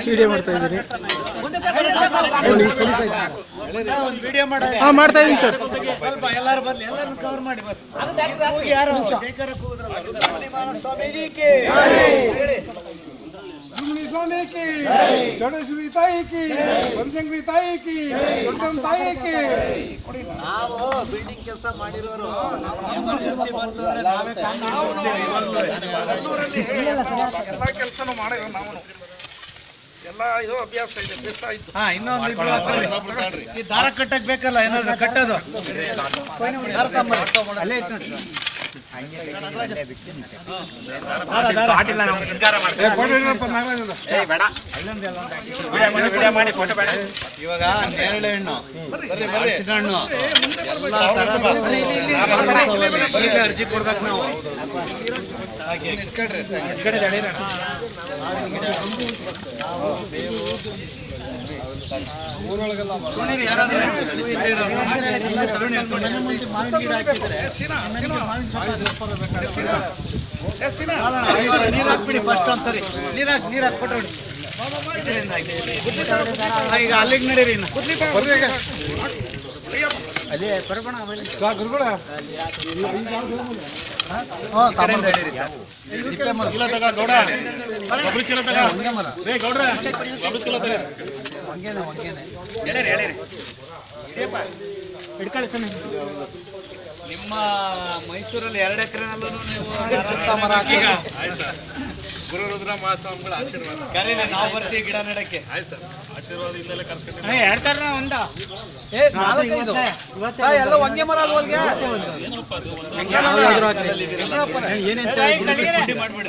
Video ಮಾಡ್ತಾ ಇದ್ದೀರಿ? ಹಾಂ, ಮಾಡ್ತಾ ಇದ್ದೀನಿ ಸರ್. ಸ್ವಲ್ಪ ಎಲ್ಲರೂ ಬರಲಿ, ಎಲ್ಲರೂ ಕವರ್ ಮಾಡಿ ಬರ್ಲಿ. ಯಾರು ಜೈಕಾರ स्वामी की जोडेश्वरी ताई की बनशंकरी ताई की दೊಡ್ಡಮ್ಮ ತಾಯಿ की ನಾವು ಬಿಲ್ಡಿಂಗ್ ಕೆಲಸ ಮಾಡಿರೋರು ಎಮರ್ಜೆನ್ಸಿ ಬಂತು ಅಂದ್ರೆ ನಾವೇ ಎಲ್ಲ ಕೆಲಸನೂ ಮಾಡಿರೋ ನಾವು ಎಲ್ಲ ಇದು ಅಭ್ಯಾಸ ಇದೆ, ಬೇಸ ಆಯ್ತು. ಹಾ, ಇನ್ನೊಂದು ಈ ದಾರ ಕಟ್ಟಕ್ ಬೇಕಲ್ಲ, ಏನಾದ್ರು ಕಟ್ಟೋದು ಅಲ್ಲೇ ಇತ್ತು ನೋಡಿ. ಇವಾಗ ನೇರಳೆ ಹಣ್ಣು, ಹಣ್ಣು ಎಲ್ಲ ಅರ್ಜಿ ಕೊಡ್ಬೇಕು ನಾವು. ನೀರ್ ಹಾಕ್ಬಿಡಿ ಫಸ್ಟ್ ಒಂದ್ಸರಿ, ನೀರ್ ಹಾಕಿ ಕೊಟ್ಟು ಈಗ ಅಲ್ಲಿಗೆ ನಡೀರಿ. ಅಲ್ಲಿ ಬರಬೇಡ ಗುರುಗಳ ನಿಮ್ಮ ಮೈಸೂರಲ್ಲಿ 2 ಎಕರೆನಲ್ಲೂ ನೀವು ಗುರು ರುದ್ರ ಮಹಾಸ್ವಾಮಿಗಳ ಆಶೀರ್ವಾದ ಕರೀರಿ, ನಾವು ಬರ್ತೀವಿ ಗಿಡ ನೆಡಕ್ಕೆ. ಆಯ್ತು ಸರ್, ಆಶೀರ್ವಾದದಿಂದಲೇ ಕರ್ಸ್ಕೊಂಡು ಎಲ್ಲ ಒಂದೇ ಮರ ಅಲ್ವಲ್ಗೆ ಮಾಡ್ಬಿಡು.